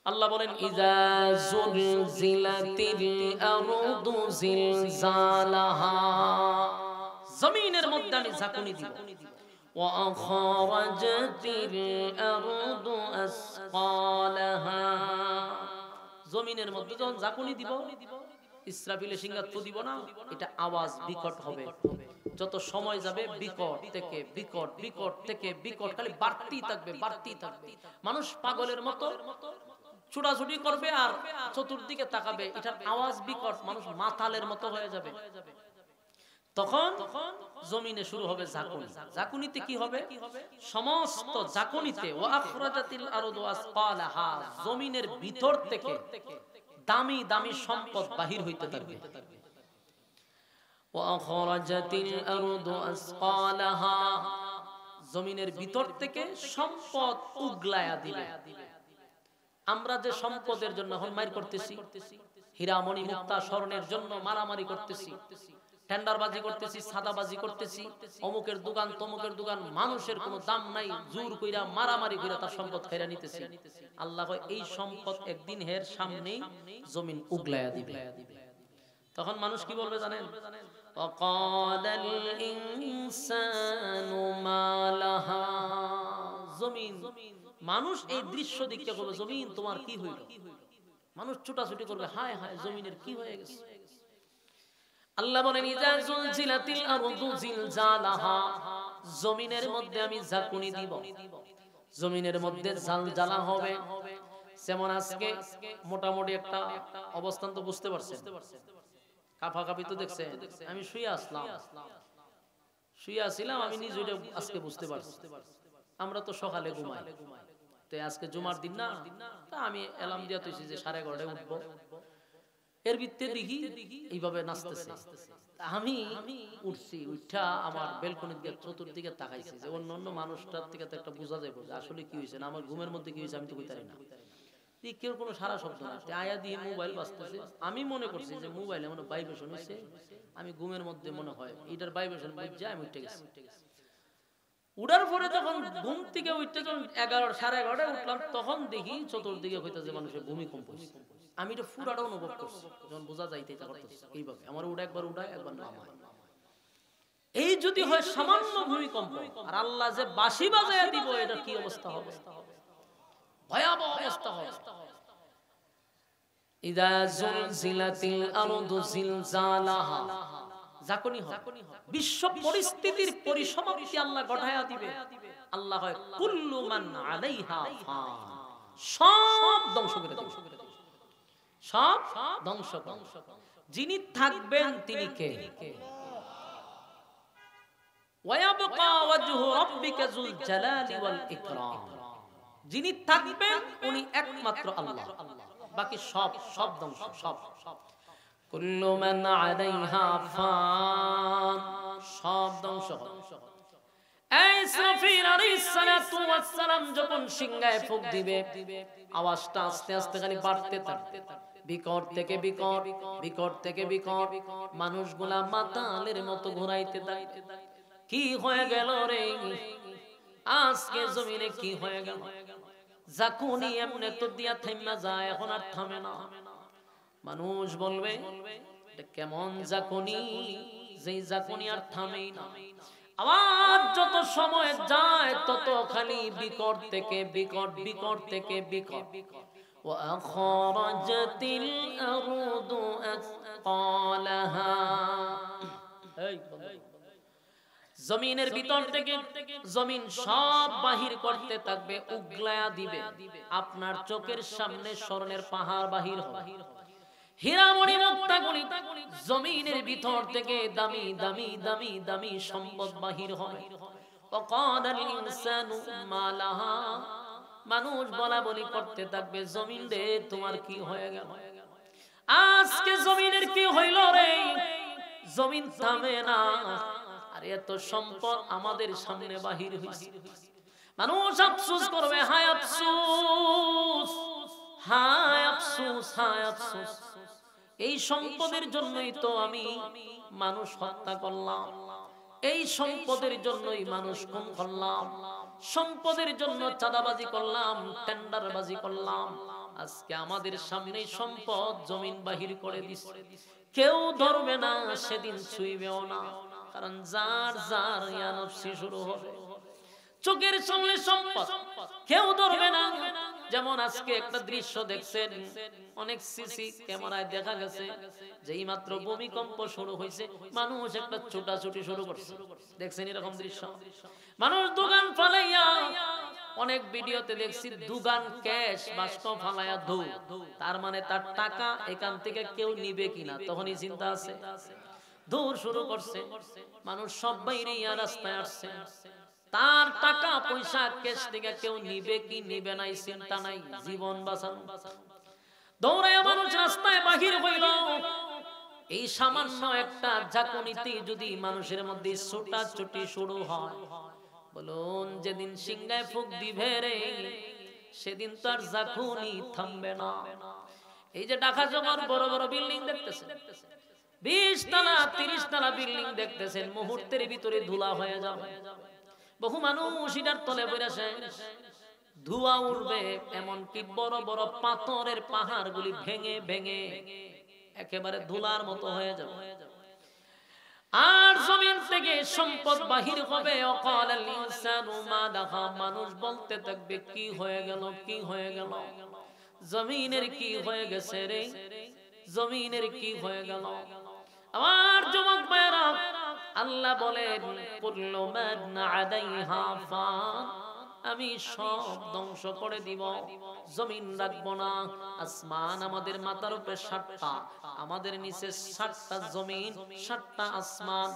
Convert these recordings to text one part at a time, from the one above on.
আল্লাহ বলেন ইজা জুলজিলাতিল আরদু জিলজালাহা, জমিনের মধ্যে আমি ঝাঁকুনি দিব। ওয়া আখরাজাতিল আরদু আসকালাহা, জমিনের মধ্যে যখন ঝাঁকুনি দিব, ইসরাফিলে সিংহাত দিব না, এটা আওয়াজ বিকট হবে। যত সময় যাবে বিকট থেকে বিকট, বিকট থেকে বিকট খালি বাড়তেই থাকবে, বাড়তেই থাকবে। মানুষ পাগলের মতো ছুটাছুটি করবে আর চতুর্দিকে তাকাবে, এটার আওয়াজ বিকট, মানুষ মাতালের মতো হয়ে যাবে। তখন জমিনে শুরু হবে ঝাঁকুনি। ঝাঁকুনিতে কি হবে? সমস্ত ঝাঁকুনিতে ওয়া আখরাজাতিল আরদু আসকালাহা, জমিনের ভিতর থেকে দামি দামি সম্পদ বাহির হইতে থাকবে। ওয়া আখরাজাতিল আরদু আসকালাহা, জমিনের ভিতর থেকে সম্পদ উগলায়া দিবে। আমরা যে সম্পদের জন্য এখন মার করতেছি, হীরা মণি মুক্তা স্বর্ণের জন্য মারামারি করতেছি, টেন্ডারবাজি করতেছি, সাদাবাজি করতেছি, অমুকের দোকান তমুকের দোকান, মানুষের কোনো দাম নাই, জোর কইরা মারামারি কইরা তার সম্পদ খাইরা নিতেছি। আল্লাহ কয় এই সম্পদ একদিন এর সামনেই জমিন উগলায়া দিবে। তখন মানুষ কি বলবে জানেন? ওয়াকালাল ইনসানু মা লাহা, জমিন, মানুষ এই দৃশ্য দেখে বলবে জমিন তোমার কি হইল? মানুষ ছুটাছুটি করবে, হায় হায় জমিনের কি হয়ে গেছে? আল্লাহ বলেন ইজা জুলজিলাতিল আরদু জিলজালাহা, জমিনের মধ্যে আমি ঝাঁকুনি দিব, জমিনের মধ্যে জালজালা হবে। যেমন আজকে মোটামুটি একটা অবস্থান তো বুঝতে পারছেন, কাঁপাকাঁপি তো দেখছেন। আমি শুয়ে আসছিলাম, আমি নিজে আজকে বুঝতে পারছি। আমরা তো সকালে ঘুমাই, তো আজকে জুমার দিন না, তা আমি এলার্ম দিয়া তুইছি যে 11:30টায় উঠবো। এর ভিত্তে দেখি এইভাবে নাচতেছে, আমি উঠছি, উঠা আমার বেলকনি দিয়ে চতুর্দিকে তাকাইছি যে অন্য অন্য মানুষটার থেকে তো একটা বোঝা যাবে যে আসলে কি হয়েছে, না আমার ঘুমের মধ্যে কি হয়েছে আমি তো কইতে পারি না। কেউ কোনো সারা শব্দ না, আয়া দিয়ে মোবাইল বাজতেছে। আমি মনে করছি যে মোবাইলে মনে ভাইব্রেশন হয়েছে, আমি ঘুমের মধ্যে মনে হয় এটার ভাইব্রেশন বুঝে আমি উঠে গেছি। উঠার পরে যখন ঘুম থেকে উঠতে যখন 11:30 উঠলাম, তখন দেখি চতুর্দিকে হইতেছে মানুষের ভূমিকম্প। আমি এটা পুরাটা অনুভব করছি, যখন বোঝা যাইতে এইভাবে আমার উঠা একবার উঠায় একবার নামায়। এই যদি হয় সামান্য ভূমিকম্প, আর আল্লাহ যে বাঁশি বাজায়া দিব, এটা কি অবস্থা হবে? ভয়াবহ অবস্থা হবে। ইদা জুলজিলাতিল আরদু জিলজালাহা, ঝাঁকুনি হবে, বিশ্ব পরিস্থিতির পরিসমাপ্তি আল্লাহ ঘটায়া দিবে। আল্লাহ হয় কুল্লু মান আলাইহা ফান, সব ধ্বংস করে দেবে, সব ধ্বংস করে। যিনি থাকবেন তিনি কে? ওয়ায়াবকা ওয়াজহু রাব্বিকা যুল জালালি ওয়াল ইকরাম, যিনি থাকবেন উনি একমাত্র আল্লাহ, বাকি সব সব ধ্বংস, সব। কুল্লু মান আলাইহা ফান, সব ধ্বংস হবে। ইসরাফিল আলাইহিস সালাতু ওয়াস সালাম যখন সিংহায় ফুঁক দিবে, আওয়াজটা আস্তে আস্তে খালি বাড়তে থাকবে, বিকট থেকে বিকট, বিকট থেকে বিকট, মানুষগুলা মাতালের মতো ঘুরাইতে থাকে। কি হয়ে গেল রে আজকে জমিনে, কি হয়ে গেল? ঝাঁকুনি এমনি তো দিয়া থাইমা যায়, এখন আর থামে না। মানুষ বলবে এটা কেমন ঝাঁকুনি, যেই ঝাঁকুনি আর থামেই না। আওয়াজ যত সময় যায় তত খালি বিকট থেকে বিকট, বিকট থেকে বিকট। ওয়া আখরাজাতিল আরদু আসকালাহা, জমিনের ভিতর থেকে জমিন সব বাহির করতে থাকবে, উগলায়া দিবে। আপনার চোখের সামনে স্বর্ণের পাহাড় বাহির হবে, হীরামণি মুক্তাগুলি জমিনের ভিতর থেকে দামি দামি দামি দামি সম্পদ বাহির হবে। ওয়াকালাল ইনসানু মা লাহা, মানুষ বলা বলি করতে থাকবে জমিন রে তোমার কি হয়ে গেল? আজকে জমিনের কি হইল রে? জমিন থামে না, আর এত সম্পদ আমাদের সামনে বাহির হইছে। মানুষ আফসোস করবে, হায় আফসোস, হায় আফসোস, হায় আফসোস, এই সম্পদের জন্যই তো আমি মানুষ হত্যা করলাম, এই সম্পদের জন্যই মানুষ খুন করলাম, সম্পদের জন্য চাঁদাবাজি করলাম, টেন্ডারবাজি করলাম, আজকে আমাদের সামনে সম্পদ জমিন বাহির করে দিছে, কেউ ধরবে না, সেদিন ছুঁইবেও না, কারণ যার যার ইয়া নফসি শুরু হবে। চোখের সামনে সম্পদ কেউ ধরবে না। যেমন আজকে একটা দৃশ্য দেখছেন, অনেক সিসি ক্যামেরায় দেখা গেছে, যেই মাত্র ভূমিকম্প শুরু হয়েছে মানুষ একটা ছোটাছুটি শুরু করছে। দেখছেন এরকম দৃশ্য? মানুষ দোকান ফালাইয়া, অনেক ভিডিওতে দেখছি দোকান ক্যাশ বাস্ক ফালাইয়া ধৌ, তার মানে তার টাকা এখান থেকে কেউ নিবে কিনা তখনই চিন্তা আছে, দৌড় শুরু করছে। মানুষ সব বাইরে রাস্তায় আসছে, তার টাকা পয়সা ক্যাশ থেকে কেউ নিবে কি নিবে নাই চিন্তা নাই, জীবন বাঁচানো। দৌড়ায় মানুষ রাস্তায় বাহির হইল। এই সামান্য একটা ঝাঁকুনিতে যদি মানুষের মধ্যে ছোটাছুটি শুরু হয়, বলুন যেদিন সিংহায় ফুক দিবে রে, সেদিন তার ঝাঁকুনি থামবে না। এই যে ঢাকা শহর বড় বড় বিল্ডিং দেখতেছেন, 20 তলা 30 তলা বিল্ডিং দেখতেছেন, মুহূর্তের ভিতরে ধুলা হয়ে যাবে। বহু মানুষ এটার তলে বসে, ধোঁয়া উঠবে, এমনকি বড় বড় পাথরের পাহাড়গুলি ভেঙে ভেঙে একেবারে ধুলার মতো হয়ে যাবে। আর জমিন থেকে সম্পদ বাহির হবে। অকালাল ইনসানু মা লাহা, মানুষ বলতে থাকবে কি হয়ে গেল, কি হয়ে গেল, জমিনের কি হয়ে গেছে রে, জমিনের কি হয়ে গেল। আমার যুবক ভাইরা, আল্লাহ বলেন কুল্লু মান আলাইহা ফান, আমি সব ধ্বংস করে দিব, জমিন রাখবো না। আসমান আমাদের মাথার উপরে 7টা, আমাদের নিচে 7টা জমিন, 7টা আসমান।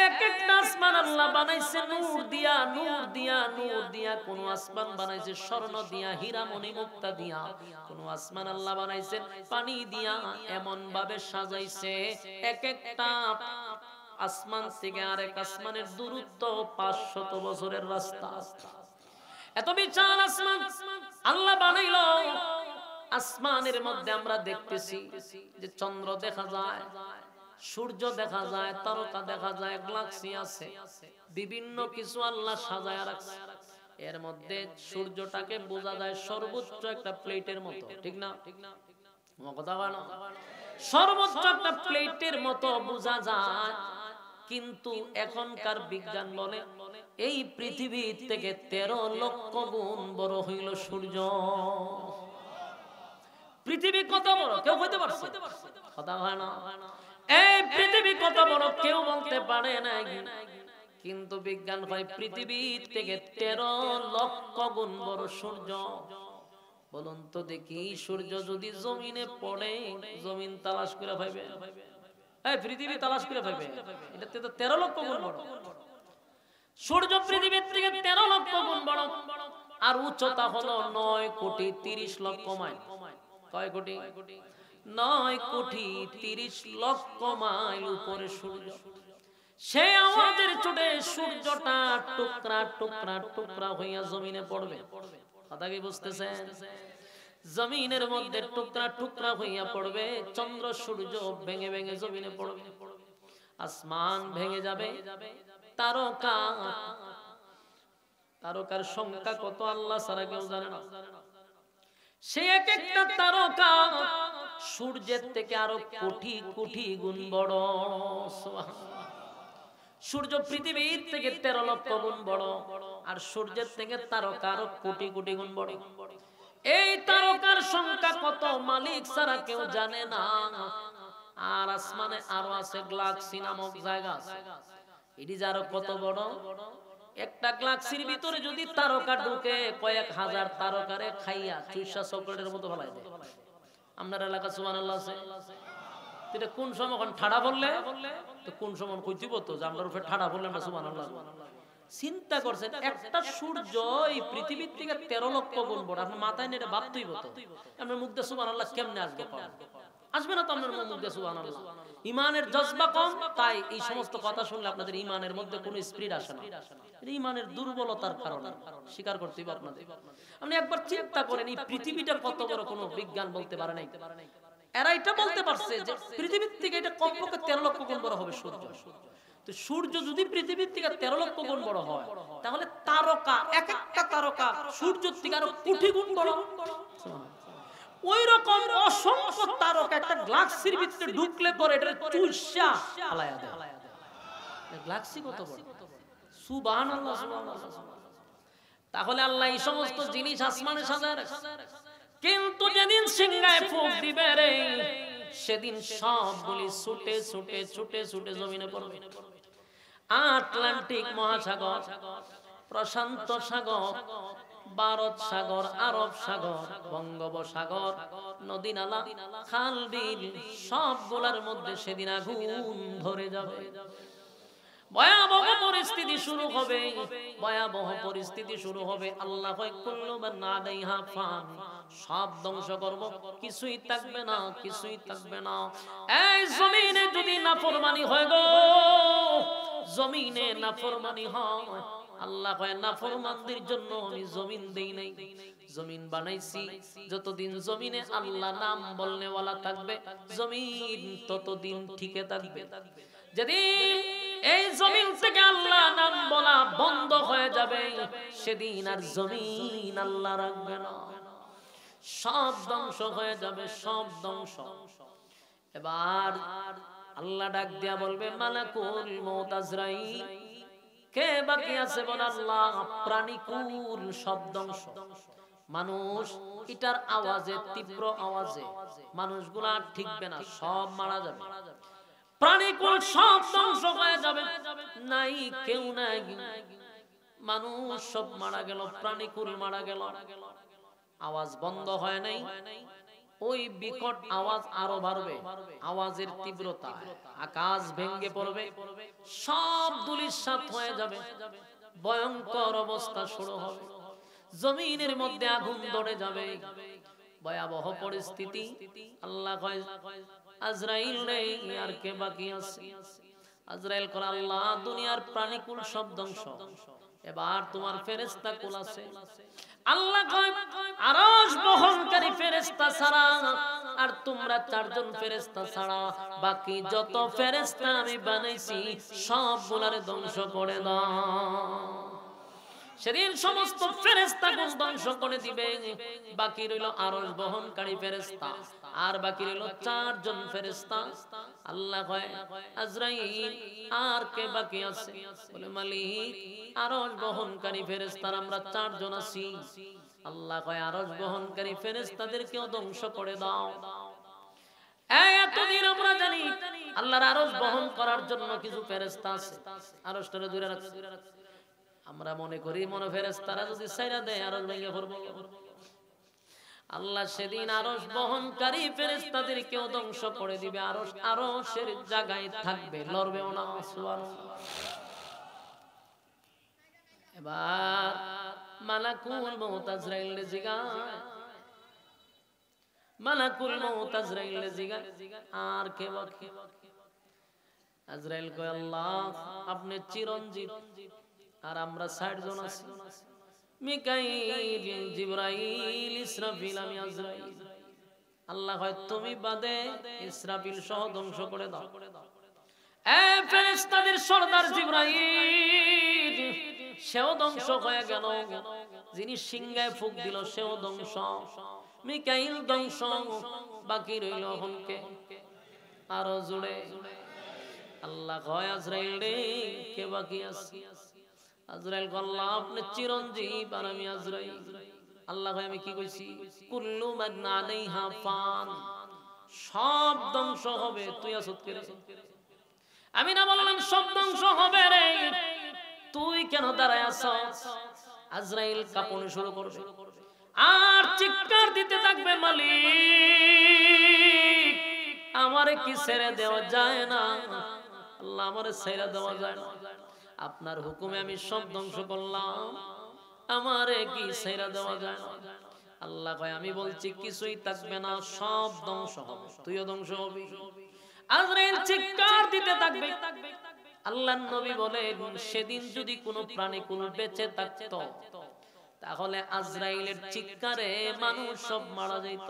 এক একটা আসমান আল্লাহ বানাইছে নূর দিয়া, নূর দিয়া, নূর দিয়া। কোন আসমান বানাইছে স্বর্ণ দিয়া, হীরা মণি মুক্তা দিয়া। কোন আসমান আল্লাহ বানাইছে পানি দিয়া। এমন ভাবে সাজাইছে, এক একটা আসমান থেকে আরেক আসমানের দূরত্ব 500 বছরের রাস্তা। এত বিশাল আসমান আল্লাহ বানাইলো। আসমানের মধ্যে আমরা দেখতেছি যে চন্দ্র দেখা যায়, সূর্য দেখা যায়, তারকা দেখা যায়, গ্যালাক্সি আছে, বিভিন্ন কিছু আল্লাহ সাজায় রাখছে। এর মধ্যে সূর্যটাকে বোঝা যায় সর্বোচ্চ একটা প্লেটের মতো, ঠিক না? কথা বলো, সর্বোচ্চ একটা প্লেটের মতো বোঝা যায়। কিন্তু এখনকার বিজ্ঞান বলে এই পৃথিবী থেকে 13 লক্ষ গুণ বড় হইল সূর্য। পৃথিবী কত বড় কেউ হইতে পারছে? কথা হয় না। এই পৃথিবী কত বড় কেউ বলতে পারে না, কিন্তু বিজ্ঞান কয় পৃথিবী থেকে 13 লক্ষ গুণ বড় সূর্য। বলুন তো দেখি, সূর্য যদি জমিনে পড়ে, জমিন তালাশ করে পাইবে? এই পৃথিবী তালাশ করে পাইবে? এটা তো 13 লক্ষ গুণ বড়। সূর্য পৃথিবীর থেকে 13 লক্ষ গুণ বড়। আর উচ্চতা হলো 9 কোটি 30 লক্ষ মাইল। কয় কোটি? 9 কোটি 30 লক্ষ মাইল উপরে সূর্য। সেই আওয়াজের চোটে সূর্যটা টুকরা টুকরা টুকরা হইয়া জমিনে পড়বে। কথা কি বুঝতেছেন? জমিনের মধ্যে টুকরা টুকরা হইয়া পড়বে। চন্দ্র সূর্য ভেঙে ভেঙে জমিনে পড়বে। আসমান ভেঙে যাবে। তারকা, তারকার সংখ্যা কত আল্লাহ ছাড়া কেউ জানে না। সে এক একটা তারকা সূর্যের থেকে আরো কোটি কোটি গুণ বড়। সূর্য পৃথিবীর থেকে 13 লক্ষ গুণ বড়, আর সূর্যের থেকে তারকা আরো কোটি কোটি গুণ বড়। এই তারকার সংখ্যা কত মালিক ছাড়া কেউ জানে না। আর আসমানে আরো আছে গ্যালাক্সি নামক জায়গা আছে। এটি যারো কত বড়, একটা গ্যালাক্সির ভিতরে যদি তারকা ঢুকে কয়েক হাজার তারকারে খাইয়া চুইসা চকলেটের মতো ফেলাই দেয়। আপনার এলাকা সুবহানাল্লাহ আছে? এটা কোন সময় ঠাড়া বললে তো কোন সময় কইতিব তো যে আমরা উপরে ঠাড়া বললে আমরা সুবহানাল্লাহ। চিন্তা করছেন একটা সূর্য এই পৃথিবীর থেকে 13 লক্ষ গুণ বড়। আপনি মাথায় নিয়ে ভাবতেই হতো আপনার মুখ দিয়ে সুবহানাল্লাহ কেমনে আসবে? আসবে না তো আপনার মুখ দিয়ে সুবহানাল্লাহ। ইমানের জজবা কম, তাই এই সমস্ত কথা শুনলে আপনাদের ইমানের মধ্যে কোনো স্পিরিট আসে না। এটা ইমানের দুর্বলতার কারণে, স্বীকার করতে হবে আপনাদের। আপনি একবার চিন্তা করেন এই পৃথিবীটা কত বড়, কোনো বিজ্ঞান বলতে পারে নাই। এরা এটা বলতে পারছে যে পৃথিবীর থেকে এটা কমপক্ষে 13 লক্ষ গুণ বড় হবে সূর্য। তো সূর্য যদি পৃথিবীর থেকে 13 লক্ষ গুণ বড় হয়, তাহলে তারকা এক একটা তারকা সূর্যের থেকে আরো কোটি গুণ বড়। ওই রকম অসংখ্য তারকা একটা গ্লাক্সির ভিতরে ঢুকলে পরে এটা চুষা ফালায়া দেয়। গ্লাক্সি কত বড়, সুবহানাল্লাহ সুবহানাল্লাহ। তাহলে আল্লাহ এই সমস্ত জিনিস আসমানে সাজায় রাখছে, কিন্তু যেদিন সিংহায় ফুঁক দিবে রে সেদিন সবগুলি ছুটে ছুটে ছুটে ছুটে জমিনে পড়বে। আটলান্টিক মহাসাগর, প্রশান্ত সাগর, ভারত সাগর, আরব সাগর, বঙ্গোপসাগর, নদী নালা, খাল বিল সবগুলোর মধ্যে সেদিন আগুন ধরে যাবে। ভয়াবহ পরিস্থিতি শুরু হবে, ভয়াবহ পরিস্থিতি শুরু হবে। আল্লাহ কয় কুল্লু মান আলাইহা ফান, সব ধ্বংস করব, কিছুই থাকবে না, কিছুই থাকবে না। এই জমিনে যদি নাফরমানি হয় গো, জমিনে নাফরমানি হয়, আল্লাহ কয় নাফরমানদের জন্য আমি জমিন দেই নাই, জমিন বানাইছি। যতদিন জমিনে আল্লাহ নাম বলনেওয়ালা থাকবে জমিন ততদিন টিকে থাকবে। যেদিন এই জমিন থেকে আল্লাহ নাম বলা বন্ধ হয়ে যাবে সেদিন আর জমিন আল্লাহ রাখবে না, সব ধ্বংস হয়ে যাবে, সব ধ্বংস। এবার আল্লাহ ডাক দিয়া বলবে মালাকুল মউত আজরাইল, কে বাকি আছে বল? আল্লাহ। প্রাণীকুল সব ধ্বংস, মানুষ এটার আওয়াজে, তীব্র আওয়াজে মানুষগুলা ঠিকবে না, সব মারা যাবে। প্রাণীকুল সব ধ্বংস হয়ে যাবে, নাই কেউ নাই, মানুষ সব মারা গেল, প্রাণীকুল মারা গেল। আওয়াজ বন্ধ হয় নাই, ওই বিকট আওয়াজ আরো বাড়বে, আওয়াজের তীব্রতা, আকাশ ভেঙে পড়বে, সব ধূলিসাৎ হয়ে যাবে, ভয়ঙ্কর অবস্থা শুরু হবে, জমিনের মধ্যে আগুন ধরে যাবে, ভয়াবহ পরিস্থিতি। আল্লাহ কয় আজরাইল রে আর কে বাকি আছে? আজরাইল কয় আল্লাহ দুনিয়ার প্রাণীকুল সব ধ্বংস, এবার তোমার ফেরেশতা কুল আছে। আল্লাহ কয় আরশ বহনকারী ফেরেশতা ছাড়া আর তোমরা চারজন ফেরেশতা ছাড়া বাকি যত ফেরেশতা আমি বানাইছি সবগুলারে ধ্বংস করে দাও। সেদিন সমস্ত ফেরেশতাগুলো ধ্বংস করে দিবে, বাকি রইল আরশ বহনকারী ফেরেশতা, আর বাকি রইল চারজন ফেরেশতা। আল্লাহ কয় আজরাইল আর কে বাকি আছে? বলে মালিক আরশ বহনকারী ফেরেশতার আমরা চারজন আছি। আল্লাহ কয় আরশ বহনকারী ফেরেশতাদেরকেও ধ্বংস করে দাও। এতদিন আমরা জানি আল্লাহর আরশ বহন করার জন্য কিছু ফেরেশতা আছে, আরশটারে দূরে রাখছে। আমরা মনে করি মনে ফেরেশতারা যদি ছাইরা দেয় আরশ ভেঙে পড়বে। আল্লাহ সেদিন আরশ বহনকারী ফেরেশতাদেরকেও ধ্বংস করে দিবে, আরশ আরশের জায়গায় থাকবে, লড়বেও না। সুবহানাল্লাহ। এবার মালাকুল মউত আজরাইল জিগায়, মালাকুল মউত আজরাইল জিগায় আর কে বাকি? আজরাইল কয় আল্লাহ আপনি চিরঞ্জীব, আর আমরা 60 জন আছি, মিকাইল, জিবরাইল, ইসরাফিল, আমি আজরাইল। আল্লাহ কয় তুমি বাদে ইসরাফিল সহ ধ্বংস করে দাও। ফেরেশতাদের সরদার জিবরাইল সেও ধ্বংস হয়ে গেল, যিনি সিংহায় ফুঁক দিল সেও ধ্বংস, মিকাইল ধ্বংস, বাকি রইল হনকে আরো জুড়ে। আল্লাহ কয় আজরাইল রে কে বাকি আছে? আজরাইল কয় আল্লাহ আপনি চিরঞ্জীব আর আমি আজরাইল। আল্লাহ কয় আমি কি কইছি? কুল্লু মান আলাইহা ফান, সব ধ্বংস হবে, তুই আসত কে রে? আমি না বললাম সব ধ্বংস হবে রে, তুই কেন দাঁড়ায় আছস? আজরাইল কাঁপতে শুরু করবে আর চিৎকার দিতে থাকবে মালিক আমারে কি ছেড়ে দেওয়া যায় না? আল্লাহ আমারে ছেড়ে দেওয়া যায় না, আপনার হুকুমে আমি সব ধ্বংস করলাম, আমারে কি ছেড়ে দেওয়া যায় না? আল্লাহ কয় আমি বলছি কিছুই থাকবে না, সব ধ্বংস হবে, তুইও ধ্বংস হবি। আজরাইল চিৎকার দিতে থাকবে। আল্লাহর নবী বলেন সেদিন যদি কোনো প্রাণীকুল বেঁচে থাকতো তাহলে আজরাইলের চিৎকারে মানুষ সব মারা যেত।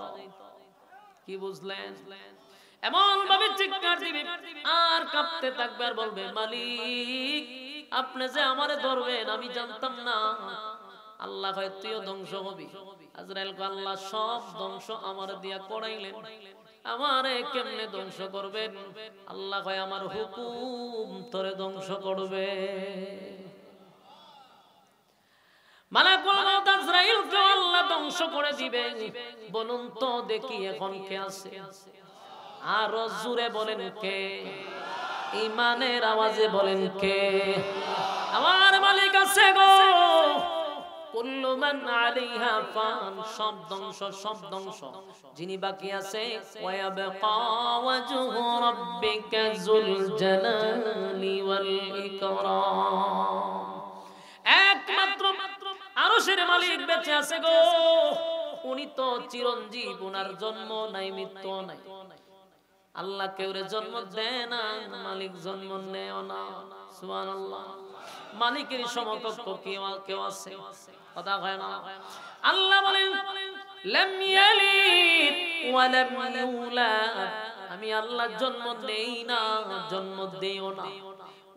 কি বুঝলেন? এমন ভাবে চিৎকার দিবে আর কাঁপতে থাকবে আর বলবে মালিক আপনি যে আমারে ধরবেন আমি জানতাম না। আল্লাহ কয় তুইও ধ্বংস হবি। আজরাইল কয় আল্লাহ সব ধ্বংস আমার দিয়া করাইলেন, আমারে কেমনে ধ্বংস করবেন? আল্লাহ কয় আমার হুকুম তোরে ধ্বংস করবে। মালাকুল মউত আজরাইলকে আল্লাহ ধ্বংস করে দিবে। বলুন তো দেখি এখন কে আছে? আর জোরে বলেন কে? ঈমানের আওয়াজে বলেন কে? আমার মালিক আছে গো। কুল্লু মান আলাইহা ফান, সব ধ্বংস, সব ধ্বংস। যিনি বাকি আছে ওয়ায়াবকা ওয়াজহু রাব্বিকা যুল জালালি ওয়াল ইকরাম, একমাত্র আরশের মালিক বেঁচে আছে গো। উনি তো চিরঞ্জীব, উনার জন্ম নাই, মৃত্যু নাই। আল্লাহ কেউরে জন্ম দেয় না, মালিক জন্ম নেয় না। সুবহানাল্লাহ। মালিকের সমকক্ষ কেউ আছে? কথা হয় না। আল্লাহ বলেন লাম ইয়ালিদ ওয়া লাম ইউলাদ, আমি আল্লাহ জন্ম দেই না, জন্ম দেইও না।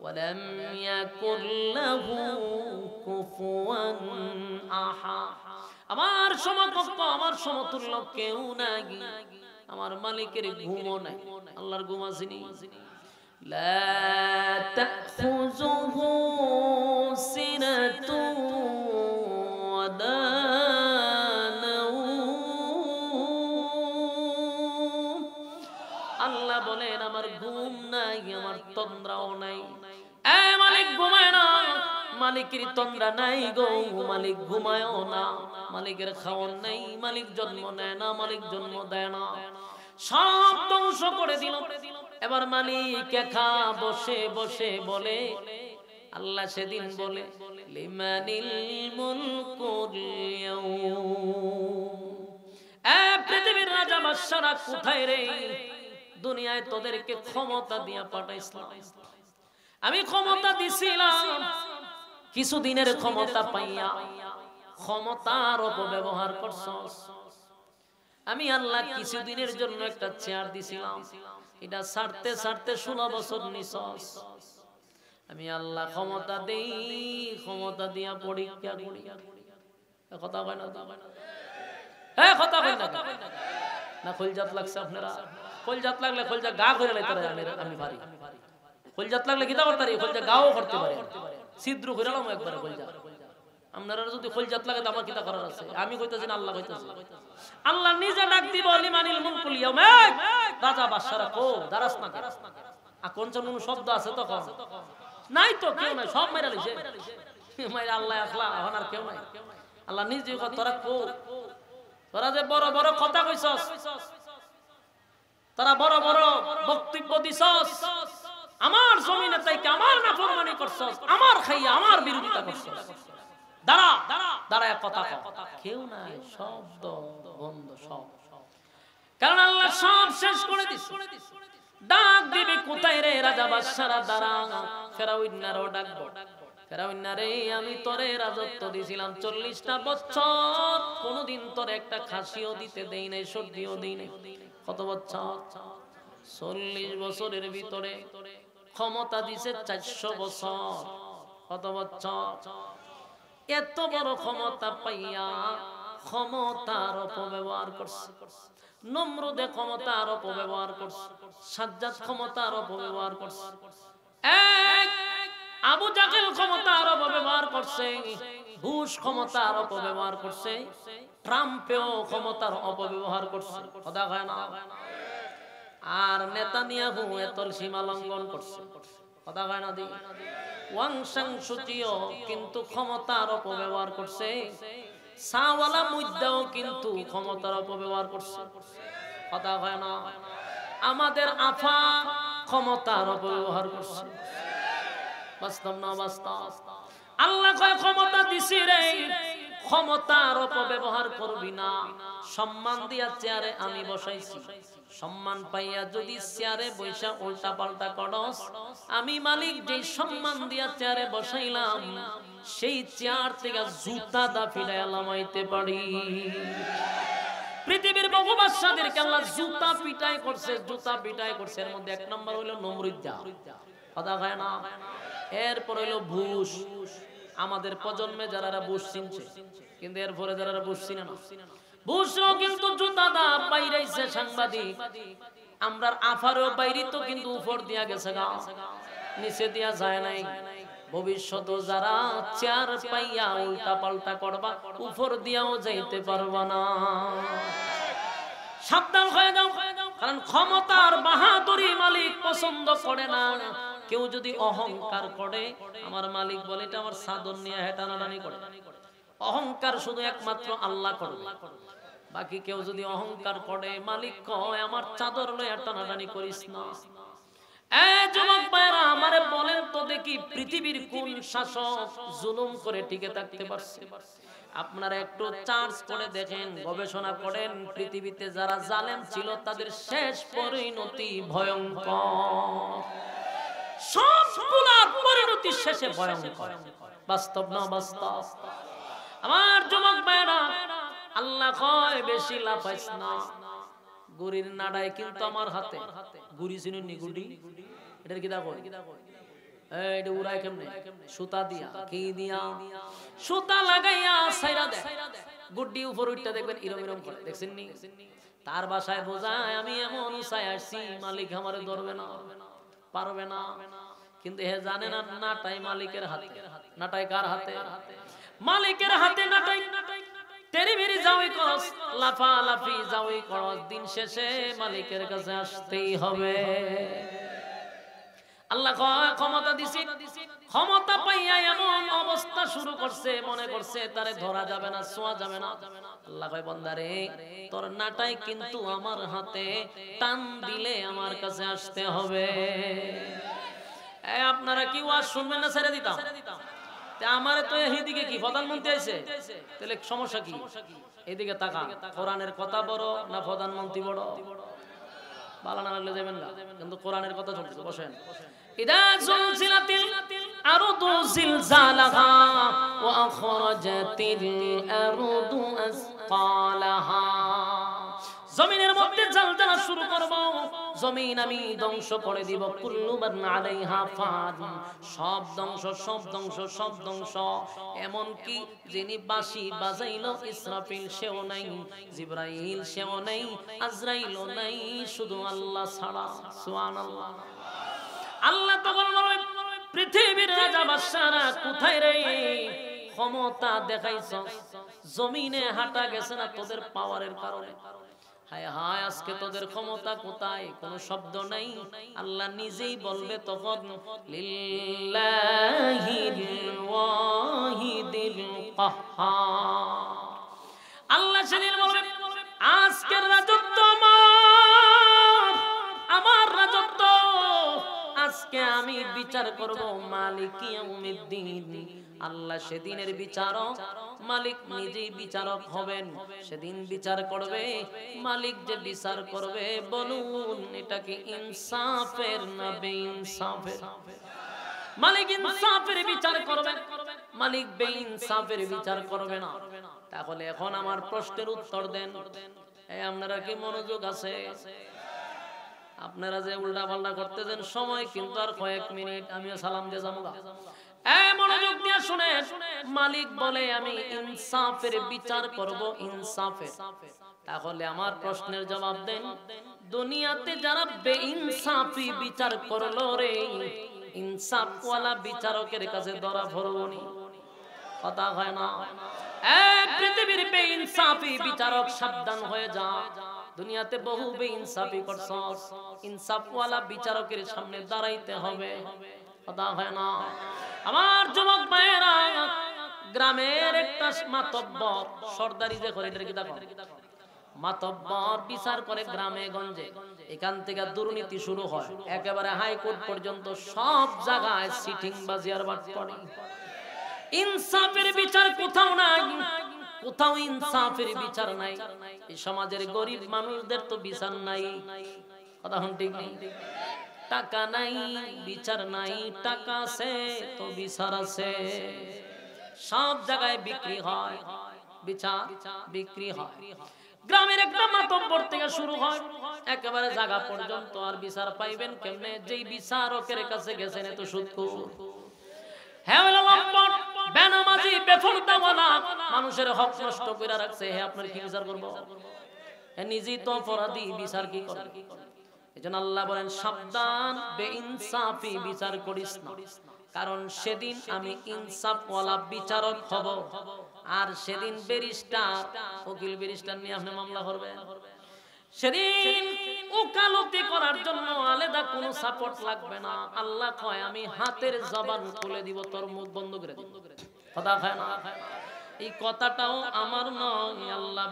ওয়া লাম ইয়াকুল লাহু কুফুয়ান আহাদ, আমার সমকক্ষ, আমার সমতুল্য কেউ নাই। আমার মালিকের ঘুমও নাই। আল্লাহর ঘুম আসেনি। লা তাখুযুহু সিনাতুন ওয়ালা নাওম, আল্লাহ বলেন আমার ঘুম নাই, আমার তন্দ্রাও নাই। এ মালিক ঘুমায় না, মালিকের তন্দ্রা নাই গো, মালিক ঘুমায়ও না। মালিকের খাওয়ান নাই, মালিক জন্ম নেয় না, মালিক জন্ম দেয় না। সব ধ্বংস করে দিল। এবার মালিক একা বসে বসে বলে, আল্লাহ সেদিন বলে লিমানিল মুলকুল ইয়াউম, এ পৃথিবীর রাজা বাদশারা কোথায় রে? দুনিয়ায় তোদেরকে ক্ষমতা দিয়া পাঠাইছিলাম, আমি ক্ষমতা দিছিলাম। কিছুদিনের ক্ষমতা পাইয়া ক্ষমতার অপব্যবহার করছস। আমি আল্লাহ কিছুদিনের জন্য একটা চেয়ার দিছিলাম, এটা ছাড়তে ছাড়তে 16 বছর নিছস। আমি আল্লাহ ক্ষমতা দেই, ক্ষমতা দিয়া পরীক্ষা করি। কথা কয় না? হ্যাঁ কথা কয় না? না কলজাত লাগছে আপনারা? কলজাত লাগলে কলজা গা করে লাইতে পারে। আমি পারি। কলজাত লাগলে কি করতে পারি? কলজা গাও করতে পারে, ছিদ্র করে লাম একবারে কলজা। আপনারা যদি কলজাত লাগে তো আমার কিটা করার আছে? আমি কইতাছি না, আল্লাহ কইতাছে। আল্লাহ নিজে ডাক দিব লিমানিল মুলকুল ইয়াউম, রাজা বাদশারা কো দারাস না। আর কোন কোন শব্দ আছে তখন নাই তো, কেউ নাই, সব মাইরা লইছে। মাইরা আল্লাহ একলা, এখন আর কেউ নাই। আল্লাহ নিজে কয় তোরা কো, তোরা যে বড় বড় কথা কইছস, তোরা বড় বড় বক্তব্য দিছস, আমার জমিনে তাইকে আমার নাফরমানি করছস, আমার খাইয়া আমার বিরোধিতা করছস, দাঁড়া দাঁড়া কথা কও। কেউ নাই, শব্দ বন্ধ সব। কারণ আল্লাহ সব শেষ করে দিছে। ডাক দিবে কোথায় রে? রাজা বাদশারা দাঁড়া। ফেরাউন্নারও ডাকবো, ফেরাউন্না রে আমি তোরে রাজত্ব দিছিলাম 40টা বছর, কোনদিন তোরে একটা খাসিও দিতে দেই নাই, সর্দিও দেই নাই। কত বছর? 40 বছরের ভিতরে ক্ষমতা দিছে 400 বছর। কত বছর? এত বড় ক্ষমতা পাইয়া ক্ষমতার অপব্যবহার করছে। নমরুদে ক্ষমতার অপব্যবহার করছে, সাজ্জাদ ক্ষমতার অপব্যবহার করছে, আবু জাহেল ক্ষমতার অপব্যবহার করছে, বুশ ক্ষমতার অপব্যবহার করছে, ট্রাম্পেও ক্ষমতার অপব্যবহার করছে। কথা হয় না? আর নেতানিয়াহু এতল সীমা লঙ্ঘন করছে। কথা হয় না? ওয়াং সাং সুচিও কিন্তু ক্ষমতার অপব্যবহার করছে। সাওয়ালা মুদ্দাও কিন্তু ক্ষমতার অপব্যবহার করছে। কথা হয় না? আমাদের আফা ক্ষমতার অপব্যবহার করছে। বাস্তব না বাস্তব? আল্লাহ কয় ক্ষমতা দিছি রে, ক্ষমতার অপব্যবহার করবি না। সম্মান দিয়া চেয়ারে আমি বসাইছি, সম্মান পাইয়া যদি চেয়ারে বৈশা উল্টা পাল্টা করস, আমি মালিক যেই সম্মান দিয়া চেয়ারে বসাইলাম সেই চেয়ার থেকে জুতা দা ফিরাইয়া লামাইতে পারি। পৃথিবীর বহু বাদশাদেরকে আল্লাহ জুতা পিটাই করছে, জুতা পিটাই করছে। এর মধ্যে এক নম্বর হইল নমরুদ। কথা হয় না? এরপর হইল বুশ, আমাদের প্রজন্মে যারা বুশ চিনছে, কিন্তু এরপরে যারা বুশ চিনে না, বুশও কিন্তু জুতা দা বাইরেছে সাংবাদিক, আমরার আফারও বাইরে তো কিন্তু উপর দিয়া গেছে গা, নিচে দিয়া যায় নাই। ভবিষ্যৎ যারা চেয়ার পাইয়া উল্টা পাল্টা করবা, উপর দিয়াও যাইতে পারবা না। সাবধান হয়ে যাও, কারণ ক্ষমতার বাহাদুরি মালিক পছন্দ করে না। কেউ যদি অহংকার করে, আমার মালিক বলে এটা আমার চাদর নিয়ে হেটানাটানি করে, অহংকার শুধু একমাত্র আল্লাহ করবে। বাকি কেউ যদি অহংকার করে, মালিক কয় আমার চাদর লয়ে টানাটানি করিস না। যুবক ভাইরা আমারে বলেন তো দেখি, পৃথিবীর কোন শাসক জুলুম করে টিকে থাকতে পারছে? আপনারা একটু চার্জ করে দেখেন, গবেষণা করেন, পৃথিবীতে যারা জালেম ছিল তাদের শেষ পরিণতি ভয়ঙ্কর। সবগুলোর পরিণতি শেষে ভয়ঙ্কর। বাস্তব না বাস্তব? আমার যুবক ভাইরা, আল্লাহ কয় বেশি লাফাইস না, গুড়ির নাড়ায় কিন্তু আমার হাতে। গুড়ি চিনুন নি? গুড়ি এটার কি দেখো, এটা উড়াই কেমনে? সুতা দিয়া, কি দিয়া? সুতা লাগাইয়া ছাইরা দেয়, গুড্ডি উপর উঠটা দেখবেন ইরম ইরম করে, দেখছেন নি? তার বাসায় বোঝায় আমি এমন উঁচাই আসছি, মালিক আমারে ধরবে না, পারবে না। কিন্তু হে জানে না, নাটাই মালিকের হাতে। নাটাই কার হাতে? মালিকের হাতে নাটাই। তেরি মেরি যাওই করস, লাফা লাফি যাওই করস, দিন শেষে মালিকের কাছে আসতেই হবে। আল্লাহ ক্ষমতা দিছি, ক্ষমতা পাইয়া এমন অবস্থা শুরু করছে, মনে করছে তারে ধরা যাবে না, ছোঁয়া যাবে না। আল্লাহ কয় বান্দারে, তোর নাটাই কিন্তু আমার হাতে, টান দিলে আমার কাছে আসতে হবে। আপনারা কি ওয়াজ শুনবেন না ছেড়ে দিতাম? আমারে তো এইদিকে কি প্রধানমন্ত্রী আইছে, তাহলে সমস্যা কি? এদিকে তাকান, কোরআনের কথা বড় না প্রধানমন্ত্রী বড়? ভালো না লাগলে যাবেন না, কিন্তু কোরআনের কথা চলছে। বসেন। ইদা জুলজিলাতিল আরদু জিলজালাহা ওয়া আখরাজাতিল আরদু আসকালাহা। জমিনের মধ্যে জালজালা শুরু করব, জমিন আমি ধ্বংস করে দিব। কুল্লু মান আলাইহা ফান, সব ধ্বংস, সব ধ্বংস, সব ধ্বংস। এমন কি যিনি বাঁশি বাজাইলো ইসরাফিল সেও নাই, জিবরাইল সেও নাই, আজরাইলও নাই, শুধু আল্লাহ ছাড়া। সুবহানাল্লাহ। আল্লাহ তো বলবে পৃথিবীর রাজা বাদশারা কোথায় রে? ক্ষমতা দেখাইছ, জমিনে হাঁটা গেছে না তোদের পাওয়ারের কারণে। হায় হায়, আজকে তোদের ক্ষমতা কোথায়? কোনো শব্দ নাই। আল্লাহ নিজেই বলবে তখন, লিল্লাহিল ওয়াহিদিল কাহ্হার। আল্লাহ সেদিন বলবে আজকের রাজত্ব আমার, আমার রাজত্ব। আজকে আমি বিচার করব, মালিক ইয়াউমিদ্দিন। আল্লাহ সেদিনের বিচারক, মালিক নিজেই বিচারক হবেন। সেদিন বিচার করবে, মালিক যে বিচার করবে, বলুন এটা কি ইনসাফের না বেইনসাফের? মালিক ইনসাফের বিচার করবে, মালিক বেইনসাফের বিচার করবে না। তাহলে এখন আমার প্রশ্নের উত্তর দেন। এই আপনারা কি মনোযোগ আছে? আপনারা যে উল্টা পাল্টা করতেছেন, সময় কিন্তু আর কয়েক মিনিট, আমিও সালাম দিয়ে যাবো। মনোযোগ দিয়ে শুনে, মালিক বলে আমি ইনসাফের বিচার করব, ইনসাফের। তাহলে আমার প্রশ্নের জবাব দেন, দুনিয়াতে যারা বেইনসাফি বিচার করলো রে, ইনসাফওয়ালা বিচারকের কাছে ধরা পড়বনি? কথা হয় না? পৃথিবীর বেইনসাফি বিচারক সাবধান হয়ে যা। দুনিয়াতে বহু বেইনসাফি করছস, ইনসাফওয়ালা বিচারকের সামনে দাঁড়াইতে হবে। কথা হয় না? আমার যুবক ভাইয়েরা, গ্রামের একটা মাতব্বর, সরদারি যে করে, এটার কি দেখো, মাতব্বর বিচার করে গ্রামে গঞ্জে। এখান থেকে দুর্নীতি শুরু হয়, একেবারে হাইকোর্ট পর্যন্ত, সব জায়গায় সিটিং বাজি আর বাটপাড়ি। ইনসাফের বিচার কোথাও নাই, কোথাও ইনসাফের বিচার নাই। এই সমাজের গরিব মানুষদের তো বিচার নাই। কথা হন ঠিক নেই? টাকা নাই, বিচার নাই, টাকা আছে তো বিচার আছে। সব জায়গায় বিক্রি হয়, বিচার বিক্রি হয়। গ্রামের একটা মাতব্বর থেকে শুরু হয়, একেবারে জায়গা পর্যন্ত। আর বিচার পাইবেন কেমনে? যেই বিচারকের কাছে গেছেন এত সুদখোর, হ্যাঁ লম্পট, বেনামাজি বেফরদাওয়ালা মানুষের হক নষ্ট করে রাখছে, হে আপনার কি বিচার করব? নিজেই তো অপরাধী, বিচার কি করবে? এজন্য আল্লাহ বলেন সাবধান, বেইনসাফি বিচার করিস না, কারণ সেদিন আমি ইনসাফওয়ালা বিচারক হব। আর সেদিন ব্যারিস্টার, উকিল ব্যারিস্টার নিয়ে আপনি মামলা করবেন। সেদিন ওকালতি করার জন্য আলাদা কোনো সাপোর্ট লাগবে না। আল্লাহ কয় আমি হাতের জবান খুলে দিব, তোর মুখ বন্ধ করে দিব। কথা হয় না? এই কথাটাও আমার নয়। আল্লাহ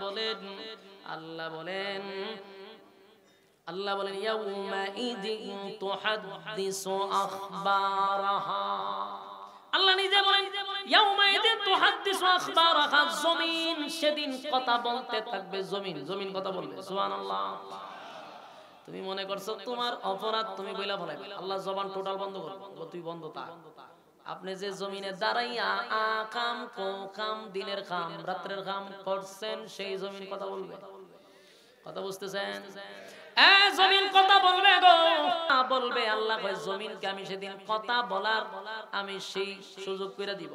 বলেন ইয়াউমা ইযিন তুহাদ্দিসু আখবারাহা। আল্লাহ নিজে বলেন ইয়াউমা ইযিন তুহাদ্দিসু আখবারাহা, জমিন সেদিন কথা বলতে থাকবে। জমিন কথা বলবে। সুবহানাল্লাহ। তুমি মনে করছো তোমার অপরাধ তুমি বইলা ফেলাইবে, আল্লাহ জবান টোটাল বন্ধ করবে, তুই বন্ধ থাক। আপনি যে জমিনে দাঁড়াইয়া আকাম কোকাম দিনের কাম রাতের কাম করছেন, সেই জমিন কথা বলবে। কথা বুঝতেছেন? জমিন কথা বলবে গো, বলবে। আল্লাহ কয় জমিনকে আমি সেদিন কথা বলার আমি সেই সুযোগ করে দিব।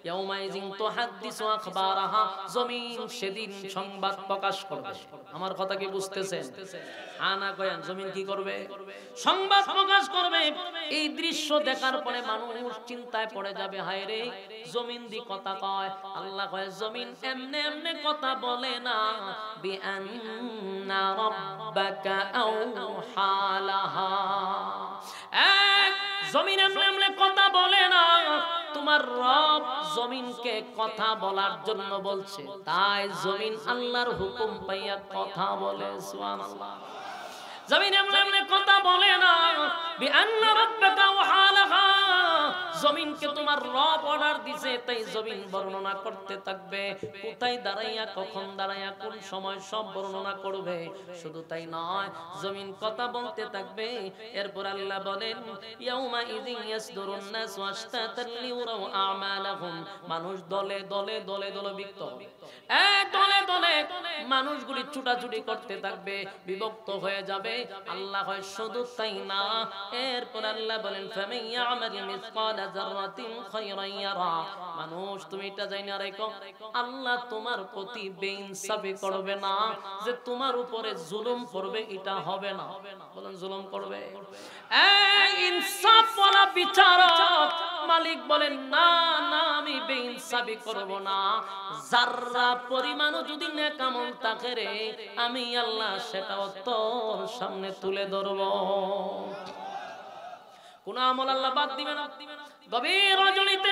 ইয়াউমাইযিন তুহাদ্দিসু আখবারাহা, জমিন সেদিন সংবাদ প্রকাশ করবে। আমার কথা কি বুঝতেছেন? আনা কয়েন জমিন কি করবে? সংবাদ প্রকাশ করবে। এই দৃশ্য দেখার পরে মানুষ চিন্তায় পড়ে যাবে, হায় রে জমিন দি কথা কয়। আল্লাহ কয় জমিন এমনে এমনে কথা বলে না, বিআন্না রাব্বাকা আওহা লাহা। জমিন এমনে এমনে কথা বলে না, তোমার রব জমিনকে কথা বলার জন্য বলছে, তাই জমিন আল্লাহর হুকুম পাইয়া কথা বলে। সুবহানাল্লাহ। জমিন এমনে এমনে কথা বলে না, বিআন্না রাব্বাকা আওহা লাহা। জমিনকে তোমার রব অর্ডার দিছে, তাই জমিন বর্ণনা করতে থাকবে। কোথায় দাঁড়াইয়া, কখন দাঁড়াইয়া, কোন সময়, সব বর্ণনা করবে। শুধু তাই নয়, জমিন কথা বলতে থাকবে। এরপর আল্লাহ বলেন ইয়াউমা ইযিন ইয়াসদুরুন নাসু আশতাতান লিউরাউ আমালাহুম, মানুষ দলে দলে দলে দলে বিভক্ত হবে। দলে দলে মানুষগুলি ছুটাছুটি করতে থাকবে, বিভক্ত হয়ে যাবে। আল্লাহ হয় শুধু তাই না, এরপর আল্লাহ বলেন ফামান ইয়ামাল মিসকালা যাররাতিন খায়রান ইয়ারা। মানুষ তুমি এটা জানা রাখো, আল্লাহ তোমার প্রতি বেইনসাফি করবে না, যে তোমার উপরে জুলুম করবে, এটা হবে না। বলেন জুলুম করবে? ইনসাফওয়ালা বিচারক মালিক বলেন না না, আমি বেইনসাফি করব না। যাররা পরিমাণও যদি নেক আমল থাকে রে, আমি আল্লাহ সেটাও তোর সামনে তুলে ধরব। কোন আমল আল্লাহ বাদ দিবে না। গভীর রজনীতে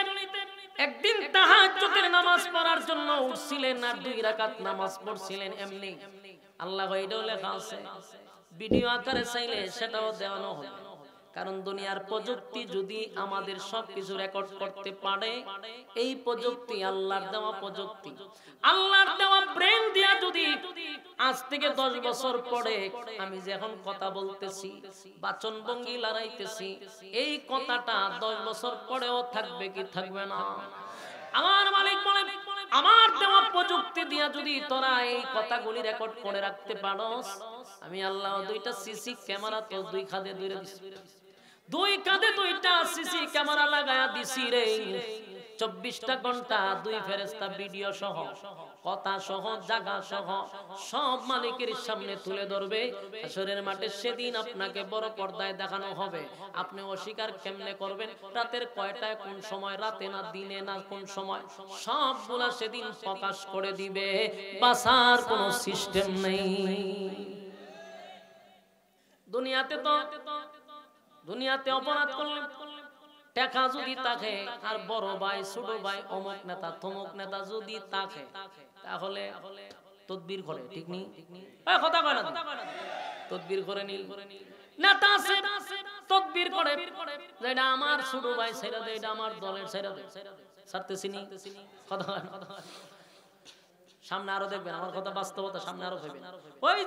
একদিন তাহাজ্জুদের নামাজ পড়ার জন্য উঠছিলেন, আর 2 রাকাত নামাজ পড়ছিলেন। এমনি আল্লাহ এটাও লেখা আছে, ভিডিও আকারে চাইলে সেটাও দেওয়ানো হবে। কারণ দুনিয়ার প্রযুক্তি যদি আমাদের সবকিছু রেকর্ড করতে পারে, এই প্রযুক্তি আল্লাহর দেওয়া প্রযুক্তি, আল্লাহর দেওয়া ব্রেন দিয়া যদি আজ থেকে 10 বছর পরে আমি যে এখন কথা বলতেছি, বাচন ভঙ্গি লড়াইতেছি, এই কথাটা 10 বছর পরেও থাকবে কি থাকবে না? আমার মালিক বলে আমার দেওয়া প্রযুক্তি দিয়া যদি তোরা এই কথাগুলি রেকর্ড করে রাখতে পারোস, আমি আল্লাহ 2টা সিসি ক্যামেরা তো 2 কাঁধে ধরে দিছি, 2 কাঁধে 2টা সিসি ক্যামেরা লাগায়া দিছি রে। 24টা ঘন্টা 2 ফেরেশতা ভিডিও সহ, কথা সহ, জায়গা সহ সব মালিকের সামনে তুলে ধরবে। হাশরের মাঠে সেদিন আপনাকে বড় পর্দায় দেখানো হবে। আপনি অস্বীকার কেমনে করবেন? রাতের কয়টায়, কোন সময়, রাতে না দিনে না কোন সময়, সবগুলা সেদিন প্রকাশ করে দিবে। বাঁচার কোনো সিস্টেম নেই। দুনিয়াতে অপরাধ করলে টাকা যদি থাকে, আর বড় ভাই ছোট ভাই অমুক নেতা তমুক নেতা যদি থাকে, তাহলে তদবির করে। ঠিক নেই? কথা কয় না? তদবির করে নি। নেতা আছে তদবির করে, যেটা আমার ছোট ভাই ছেড়ে দে, এটা আমার দলের ছেড়ে দে, ছাড়তেছি নি। কথা কয় না? সামনে আরো দেখবেন আমার কথা বাস্তবতা, সামনে আরো হইবে। ওই